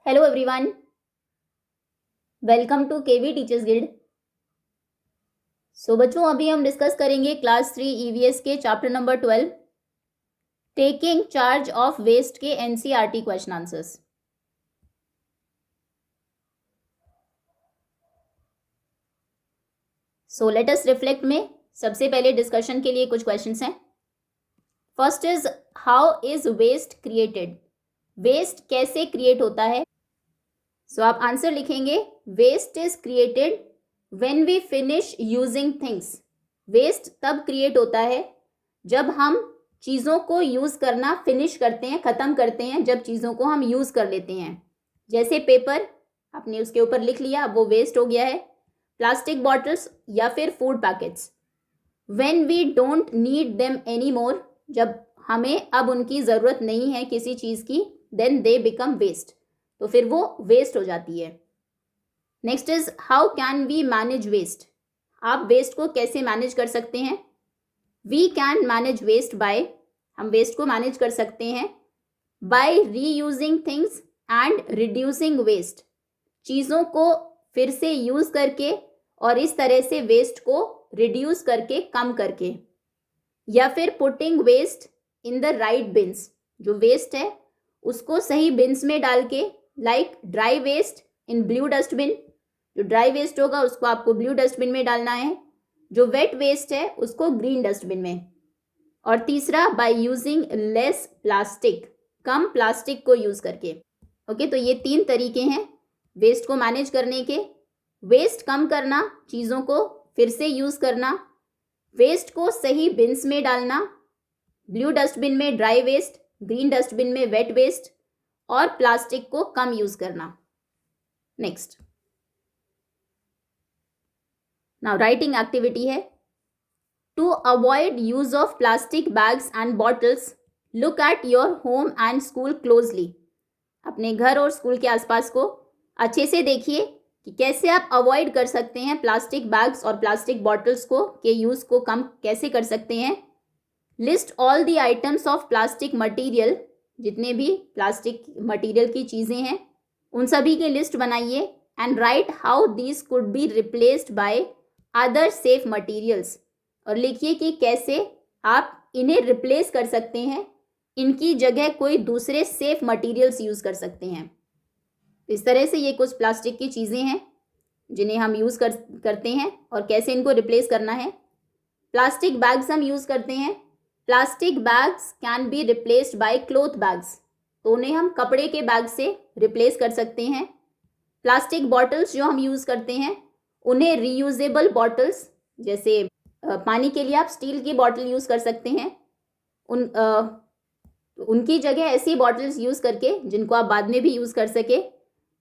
Hello everyone, welcome to KV teachers guild. So बच्चों, अभी हम डिस्कस करेंगे क्लास 3 ईवीएस के chapter number 12 taking charge of waste के NCERT question answers. So let us reflect में सबसे पहले डिस्कशन के लिए कुछ क्वेश्चंस हैं। First is how is waste created. Waste कैसे क्रिएट होता है? सो आप आंसर लिखेंगे waste is created when we finish using things. Waste तब क्रिएट होता है जब हम चीज़ों को यूज़ करना फिनिश करते हैं, ख़त्म करते हैं, जब चीज़ों को हम यूज़ कर लेते हैं। जैसे पेपर आपने उसके ऊपर लिख लिया, अब वो वेस्ट हो गया है। प्लास्टिक बॉटल्स या फिर food packets, when we don't need them anymore, जब हमें अब उनकी ज़रूरत नहीं है किसी चीज़ की, देन दे बिकम वेस्ट, तो फिर वो वेस्ट हो जाती है। Next is how can we manage waste. आप वेस्ट को कैसे मैनेज कर सकते हैं? We can manage waste by, हम वेस्ट को मैनेज कर सकते हैं by reusing things and reducing waste, चीज़ों को फिर से यूज़ करके और इस तरह से वेस्ट को रिड्यूस करके, कम करके। या फिर putting waste in the right bins, जो वेस्ट है उसको सही बिन्स में डाल के, like dry waste in blue dustbin, जो ड्राई वेस्ट होगा उसको आपको ब्लू डस्टबिन में डालना है, जो वेट वेस्ट है उसको ग्रीन डस्टबिन में। और तीसरा by using less plastic, come plastic को यूज़ करके। ओके, तो ये 3 तरीके हैं वेस्ट को मैनेज करने के। वेस्ट कम करना, चीज़ों को फिर से यूज़ करना, वेस्ट को सही बिन्स में डालना, ब्लू डस्टबिन में ड्राई वेस्ट, ग्रीन डस्टबिन में वेट वेस्ट, और प्लास्टिक को कम यूज़ करना। नेक्स्ट, नाउ राइटिंग एक्टिविटी है to avoid use of plastic bags and bottles, look at your home and school closely. अपने घर और स्कूल के आसपास को अच्छे से देखिए कि कैसे आप अवॉइड कर सकते हैं प्लास्टिक बैग्स और प्लास्टिक बॉटल्स को, के यूज़ को कम कैसे कर सकते हैं। List all the items of plastic material, जितने भी प्लास्टिक मटेरियल की चीज़ें हैं उन सभी की लिस्ट बनाइए। And right how these could be replaced by other safe materials, और लिखिए कि कैसे आप इन्हें रिप्लेस कर सकते हैं, इनकी जगह कोई दूसरे सेफ मटेरियल्स यूज़ कर सकते हैं। इस तरह से ये कुछ प्लास्टिक की चीज़ें हैं जिन्हें हम यूज़ करते हैं और कैसे इनको रिप्लेस करना है। प्लास्टिक बैग्स हम यूज़ करते हैं, plastic bags can be replaced by cloth bags, तो उन्हें हम कपड़े के बैग से रिप्लेस कर सकते हैं। प्लास्टिक बॉटल्स जो हम यूज़ करते हैं उन्हें रीयूजेबल बॉटल्स, जैसे पानी के लिए आप स्टील की बॉटल यूज़ कर सकते हैं, उनकी जगह ऐसी बॉटल्स यूज़ करके जिनको आप बाद में भी यूज़ कर सके।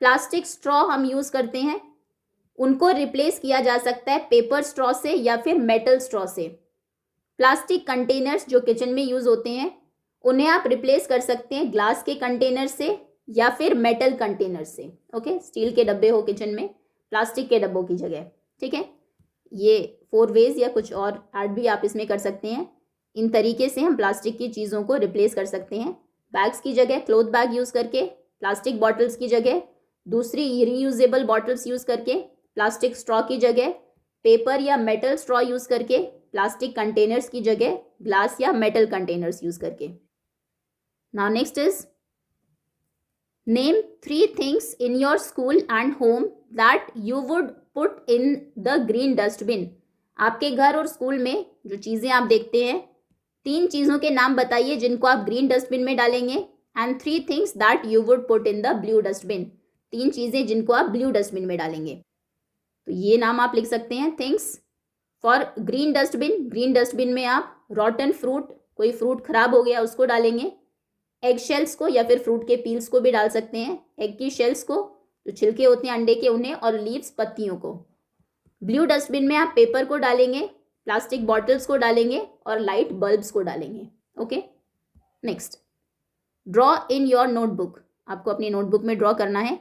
प्लास्टिक स्ट्रॉ हम यूज़ करते हैं, उनको रिप्लेस किया जा सकता है पेपर स्ट्रॉ से या फिर मेटल स्ट्रॉ से। प्लास्टिक कंटेनर्स जो किचन में यूज़ होते हैं उन्हें आप रिप्लेस कर सकते हैं ग्लास के कंटेनर से या फिर मेटल कंटेनर से। ओके, स्टील के डब्बे हो किचन में, प्लास्टिक के डब्बों की जगह। ठीक है, ये 4 वेज या कुछ और ऐड भी आप इसमें कर सकते हैं। इन तरीके से हम प्लास्टिक की चीज़ों को रिप्लेस कर सकते हैं। बैग्स की जगह क्लॉथ बैग यूज़ करके, प्लास्टिक बॉटल्स की जगह दूसरी रीयूजेबल बॉटल्स यूज़ करके, प्लास्टिक स्ट्रॉ की जगह पेपर या मेटल स्ट्रॉ यूज़ करके, प्लास्टिक कंटेनर्स की जगह ग्लास या मेटल कंटेनर्स यूज़ करके। Now next is name 3 things in your school and home that you would put in the green dustbin. आपके घर और स्कूल में जो चीज़ें आप देखते हैं, 3 चीज़ों के नाम बताइए जिनको आप ग्रीन डस्टबिन में डालेंगे। And 3 things that you would put in the blue dustbin, 3 चीज़ें जिनको आप ब्लू डस्टबिन में डालेंगे। तो ये नाम आप लिख सकते हैं things for green dustbin. Green dustbin में आप रॉटन फ्रूट, कोई फ्रूट खराब हो गया उसको डालेंगे, एग शेल्स को या फिर फ्रूट के पील्स को भी डाल सकते हैं, एग की शेल्स को, जो छिलके होते हैं अंडे के उन्हें, और लीव्स पत्तियों को। ब्लू डस्टबिन में आप पेपर को डालेंगे, प्लास्टिक बॉटल्स को डालेंगे और लाइट बल्ब्स को डालेंगे। Okay, next, draw in your notebook. आपको अपनी नोटबुक में ड्रॉ करना है।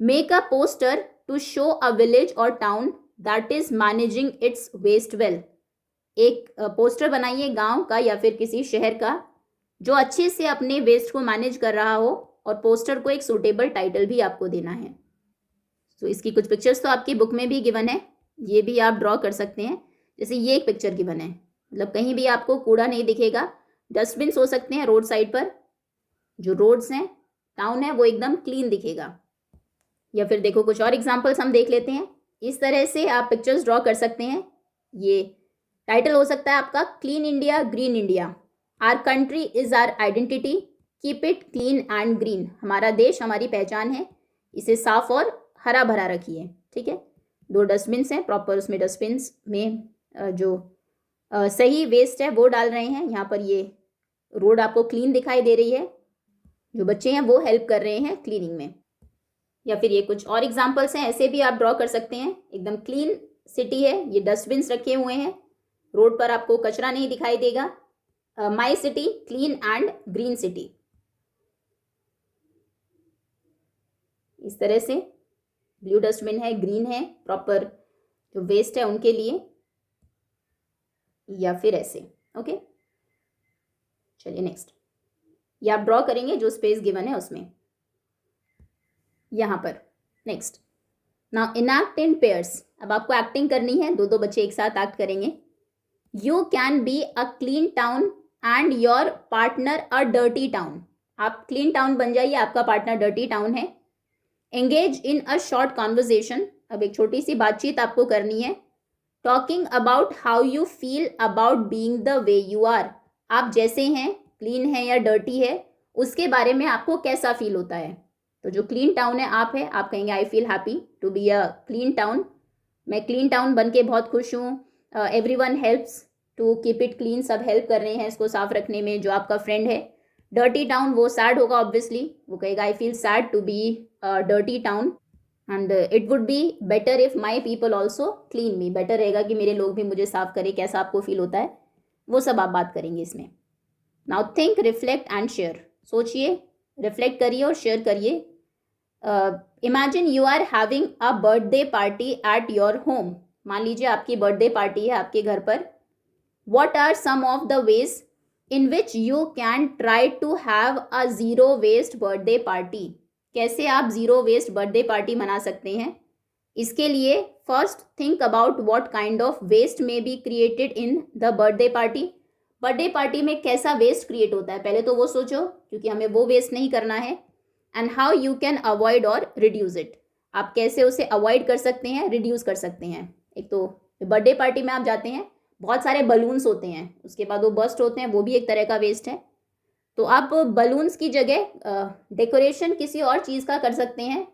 Make a poster to show a village और town that is managing its waste well. एक पोस्टर बनाइए गांव का या फिर किसी शहर का जो अच्छे से अपने वेस्ट को मैनेज कर रहा हो और पोस्टर को एक सूटेबल टाइटल भी आपको देना है। तो इसकी कुछ पिक्चर्स तो आपकी बुक में भी गिवन है, ये भी आप ड्रॉ कर सकते हैं। जैसे ये एक पिक्चर गिवन है, मतलब कहीं भी आपको कूड़ा नहीं दिखेगा, डस्टबिन हो सकते हैं रोड साइड पर, जो रोड्स हैं टाउन है वो एकदम क्लीन दिखेगा। या फिर देखो कुछ और एग्जांपल्स हम देख लेते हैं। इस तरह से आप पिक्चर्स ड्रॉ कर सकते हैं। ये टाइटल हो सकता है आपका clean India green India, our country is our identity, keep it clean and green, हमारा देश हमारी पहचान है, इसे साफ और हरा भरा रखिए। ठीक है, 2 डस्टबिन्स हैं प्रॉपर, उसमें डस्टबिन्स में जो सही वेस्ट है वो डाल रहे हैं। यहाँ पर ये रोड आपको क्लीन दिखाई दे रही है, जो बच्चे हैं वो हेल्प कर रहे हैं क्लीनिंग में। या फिर ये कुछ और एग्जांपल्स हैं, ऐसे भी आप ड्रॉ कर सकते हैं। एकदम क्लीन सिटी है, ये डस्टबिन्स रखे हुए हैं, रोड पर आपको कचरा नहीं दिखाई देगा। My city clean and green city, इस तरह से ब्लू डस्टबिन है, ग्रीन है, प्रॉपर जो वेस्ट है उनके लिए, या फिर ऐसे। ओके, चलिए नेक्स्ट, ये आप ड्रॉ करेंगे जो स्पेस गिवन है उसमें, यहाँ पर। नेक्स्ट, नाउ इनैक्ट इन पेयर्स, अब आपको एक्टिंग करनी है, 2-2 बच्चे एक साथ एक्ट करेंगे। You can be a clean town and your partner a dirty town, आप क्लीन टाउन बन जाइए, आपका पार्टनर डर्टी टाउन है। Engage in a short conversation, अब एक छोटी सी बातचीत आपको करनी है। Talking about how you feel about being the way you are, आप जैसे हैं, क्लीन है या डर्टी है, उसके बारे में आपको कैसा फील होता है। तो जो क्लीन टाउन है आप कहेंगे I feel happy to be a clean town, मैं क्लीन टाउन बन के बहुत खुश हूँ। Everyone helps to keep it clean, सब हेल्प कर रहे हैं इसको साफ रखने में, जो आपका फ्रेंड है। डर्टी टाउन, वो सैड होगा ऑब्वियसली, वो कहेगा I feel sad to be dirty town and it would be better if my people also clean me, better रहेगा कि मेरे लोग भी मुझे साफ करें, कैसा आपको फील होता है, वो सब आप बात करेंगे इसमें। Now think, reflect and share, सोचिए, रिफ्लेक्ट करिए और शेयर करिए। Imagine you are having a birthday party at your home, मान लीजिए आपकी बर्थडे पार्टी है आपके घर पर। What are some of the ways in which you can try to have a zero waste birthday party? कैसे आप जीरो वेस्ट बर्थडे पार्टी मना सकते हैं? इसके लिए first think about what kind of waste may be created in the birthday party. Birthday party में कैसा waste create होता है पहले तो वो सोचो, क्योंकि हमें वो वेस्ट नहीं करना है। And how you can avoid और रिड्यूस इट, आप कैसे उसे अवॉइड कर सकते हैं, रिड्यूस कर सकते हैं। एक तो बर्थडे पार्टी में आप जाते हैं, बहुत सारे बलून्स होते हैं, उसके बाद वो बस्ट होते हैं, वो भी एक तरह का वेस्ट है। तो आप बलून्स की जगह डेकोरेशन किसी और चीज़ का कर सकते हैं,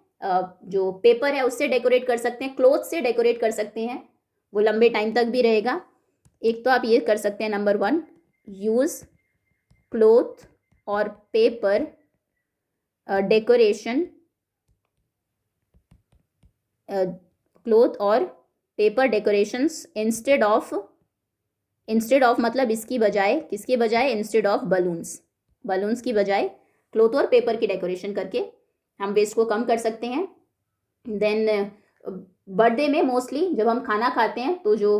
जो पेपर है उससे डेकोरेट कर सकते हैं, क्लॉथ से डेकोरेट कर सकते हैं, वो लंबे टाइम तक भी रहेगा। एक तो आप ये कर सकते हैं, नंबर 1, यूज़ क्लॉथ और पेपर डेकोरेशन, क्लॉथ और पेपर डेकोरेशंस इंस्टेड ऑफ मतलब इसकी बजाय, किसकी बजाय, इंस्टेड ऑफ बलून्स की बजाय क्लॉथ और पेपर की डेकोरेशन करके हम वेस्ट को कम कर सकते हैं। देन बर्थडे में मोस्टली जब हम खाना खाते हैं तो जो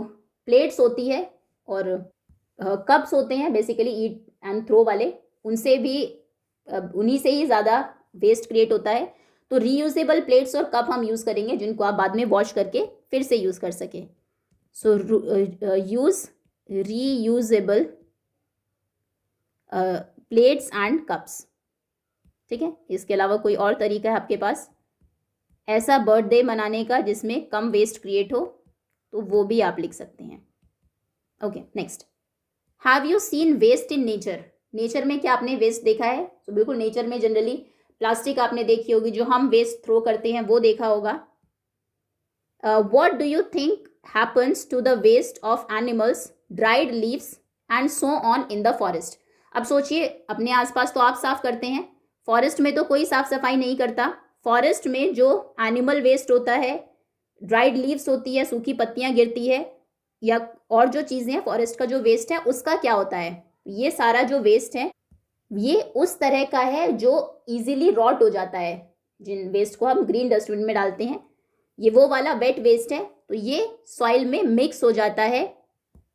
प्लेट्स होती है और कप्स होते हैं, बेसिकली ईट एंड थ्रो वाले, उनसे भी उन्हीं से ही ज़्यादा वेस्ट क्रिएट होता है। तो रीयूजेबल प्लेट्स और कप हम यूज़ करेंगे जिनको आप बाद में वॉश करके फिर से यूज़ कर सकें। So use reusable plates and cups. ठीक है, इसके अलावा कोई और तरीका है आपके पास ऐसा बर्थडे मनाने का जिसमें कम वेस्ट क्रिएट हो, तो वो भी आप लिख सकते हैं। Okay, next, have you seen waste in nature, nature में क्या आपने वेस्ट देखा है? तो बिल्कुल, नेचर में जनरली प्लास्टिक आपने देखी होगी, जो हम वेस्ट थ्रो करते हैं वो देखा होगा। What do you think happens to the waste of animals, dried leaves and so on in the forest. अब सोचिए, अपने आसपास तो आप साफ करते हैं, फॉरेस्ट में तो कोई साफ सफाई नहीं करता। फॉरेस्ट में जो एनिमल वेस्ट होता है, ड्राइड लीव्स होती है, सूखी पत्तियां गिरती है, या और जो चीज़ें हैं फॉरेस्ट का जो वेस्ट है उसका क्या होता है? ये सारा जो वेस्ट है ये उस तरह का है जो इजीली रॉट हो जाता है। जिन वेस्ट को हम ग्रीन डस्टबिन में डालते हैं, ये वो वाला वेट वेस्ट है, तो ये सॉइल में मिक्स हो जाता है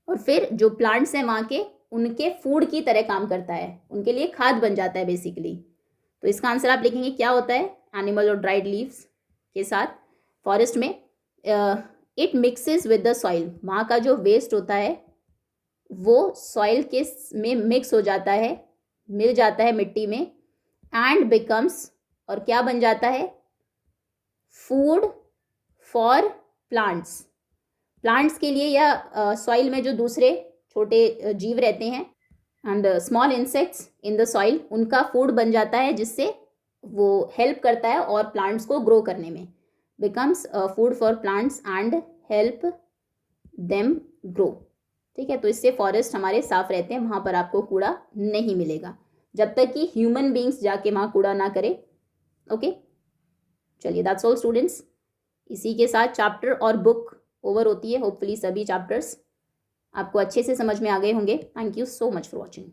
और फिर जो प्लांट्स हैं वहाँ के, उनके फूड की तरह काम करता है, उनके लिए खाद बन जाता है बेसिकली। तो इसका आंसर आप लिखेंगे क्या होता है एनिमल और ड्राइड लीव्स के साथ फॉरेस्ट में। It mixes with the soil, वहाँ का जो वेस्ट होता है वो सॉइल के में मिक्स हो जाता है, मिल जाता है मिट्टी में, एंड बिकम्स, और क्या बन जाता है, फूड फॉर प्लांट्स, प्लांट्स के लिए या सॉइल में जो दूसरे छोटे जीव रहते हैं and small insects in the soil, उनका फूड बन जाता है, जिससे वो हेल्प करता है और प्लांट्स को ग्रो करने में, becomes food for plants and help them grow. ठीक है, तो इससे फॉरेस्ट हमारे साफ रहते हैं, वहाँ पर आपको कूड़ा नहीं मिलेगा जब तक कि ह्यूमन बींग्स जाके वहाँ कूड़ा ना करे। ओके, चलिए दैट्स ऑल स्टूडेंट्स। इसी के साथ चैप्टर और बुक ओवर होती है। होपफुली सभी चैप्टर्स आपको अच्छे से समझ में आ गए होंगे। Thank you so much for watching.